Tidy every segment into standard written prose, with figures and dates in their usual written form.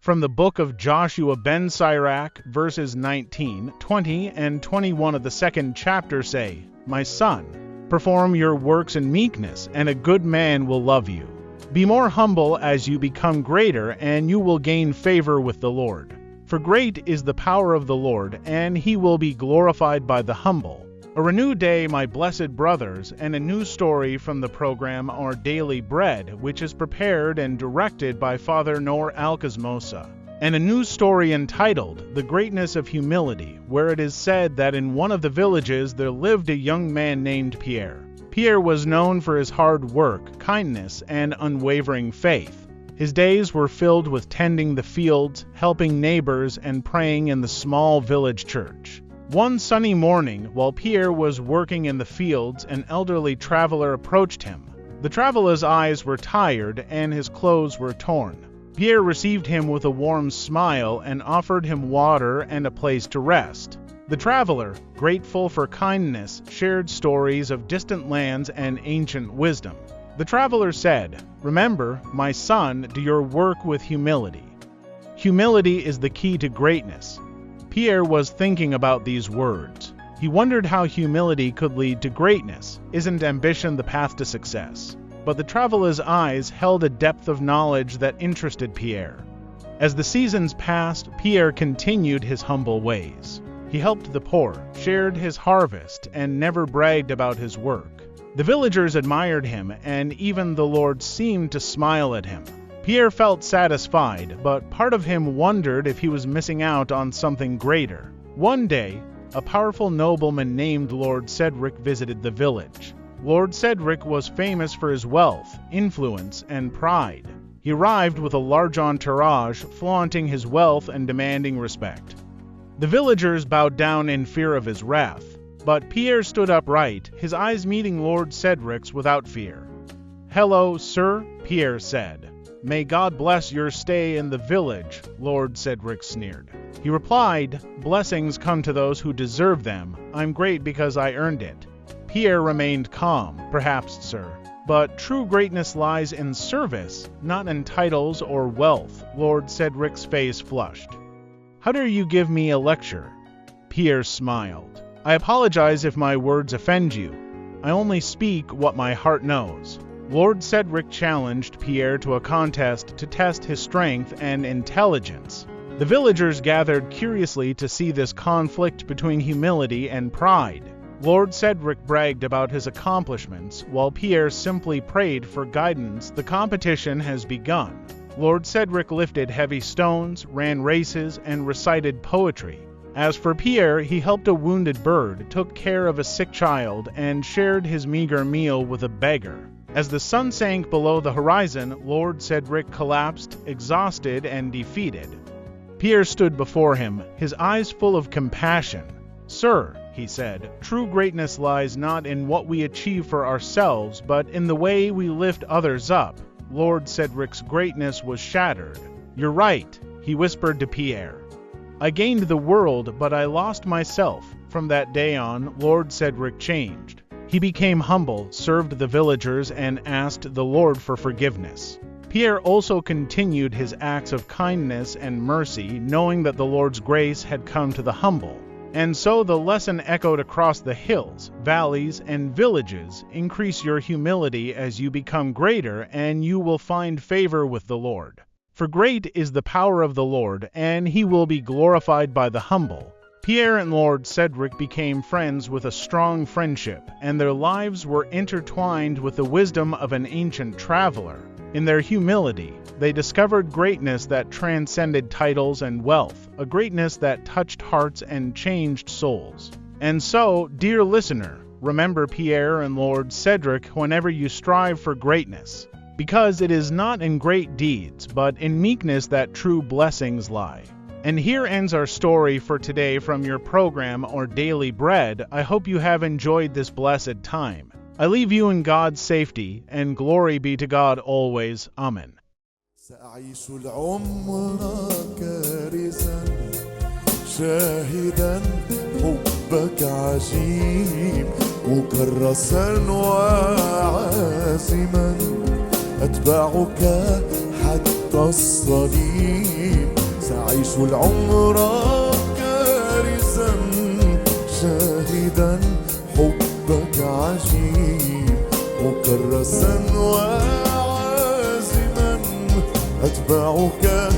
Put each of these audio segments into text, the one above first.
From the book of Joshua ben Sirach, verses 19, 20, and 21 of the second chapter say, My son, perform your works in meekness, and a good man will love you. Be more humble as you become greater, and you will gain favor with the Lord. For great is the power of the Lord, and he will be glorified by the humble. A renewed day, my blessed brothers, and a new story from the program Our Daily Bread, which is prepared and directed by Father Noor Alkasmosa, and a new story entitled The Greatness of Humility, where it is said that in one of the villages there lived a young man named Pierre. Pierre was known for his hard work, kindness, and unwavering faith. His days were filled with tending the fields, helping neighbors, and praying in the small village church. One sunny morning, while Pierre was working in the fields, an elderly traveler approached him. The traveler's eyes were tired and his clothes were torn. Pierre received him with a warm smile and offered him water and a place to rest. The traveler, grateful for kindness, shared stories of distant lands and ancient wisdom. The traveler said, Remember, my son, do your work with humility. Humility is the key to greatness. Pierre was thinking about these words. He wondered how humility could lead to greatness. Isn't ambition the path to success? But the traveler's eyes held a depth of knowledge that interested Pierre. As the seasons passed, Pierre continued his humble ways. He helped the poor, shared his harvest, and never bragged about his work. The villagers admired him, and even the Lord seemed to smile at him. Pierre felt satisfied, but part of him wondered if he was missing out on something greater. One day, a powerful nobleman named Lord Cedric visited the village. Lord Cedric was famous for his wealth, influence, and pride. He arrived with a large entourage, flaunting his wealth and demanding respect. The villagers bowed down in fear of his wrath, but Pierre stood upright, his eyes meeting Lord Cedric's without fear. Hello, sir, Pierre said. May God bless your stay in the village, Lord Cedric sneered. He replied, Blessings come to those who deserve them. I'm great because I earned it. Pierre remained calm. Perhaps, sir. But true greatness lies in service, not in titles or wealth. Lord Cedric's face flushed. How dare you give me a lecture? Pierre smiled. I apologize if my words offend you. I only speak what my heart knows. Lord Cedric challenged Pierre to a contest to test his strength and intelligence. The villagers gathered curiously to see this conflict between humility and pride. Lord Cedric bragged about his accomplishments, while Pierre simply prayed for guidance. The competition has begun. Lord Cedric lifted heavy stones, ran races, and recited poetry. As for Pierre, he helped a wounded bird, took care of a sick child, and shared his meager meal with a beggar. As the sun sank below the horizon, Lord Cedric collapsed, exhausted and defeated. Pierre stood before him, his eyes full of compassion. Sir, he said, true greatness lies not in what we achieve for ourselves, but in the way we lift others up. Lord Cedric's greatness was shattered. You're right, he whispered to Pierre. I gained the world, but I lost myself. From that day on, Lord Cedric changed. He became humble, served the villagers, and asked the Lord for forgiveness. Pierre also continued his acts of kindness and mercy, knowing that the Lord's grace had come to the humble. And so the lesson echoed across the hills, valleys, and villages. Increase your humility as you become greater, and you will find favor with the Lord. For great is the power of the Lord, and he will be glorified by the humble. Pierre and Lord Cedric became friends with a strong friendship, and their lives were intertwined with the wisdom of an ancient traveler. In their humility, they discovered greatness that transcended titles and wealth, a greatness that touched hearts and changed souls. And so, dear listener, remember Pierre and Lord Cedric whenever you strive for greatness, because it is not in great deeds, but in meekness that true blessings lie. And here ends our story for today from your program Our Daily Bread. I hope you have enjoyed this blessed time. I leave you in God's safety, and glory be to God always. Amen. سأعيش العمر كارزا شاهدا حبك عجيب مكرسا وعازما أتبعك حتى الصليب سأعيش العمر كارزا شاهدا حبك عجيب مكرسا وعازما أتبعك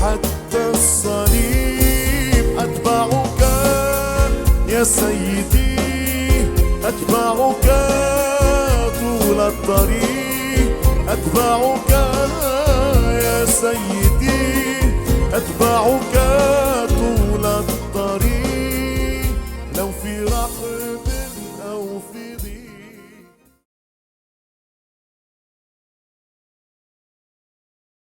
حتى الصليب أتبعك يا سيدي أتبعك طول الطريق أتبعك يا سيدي أتبعك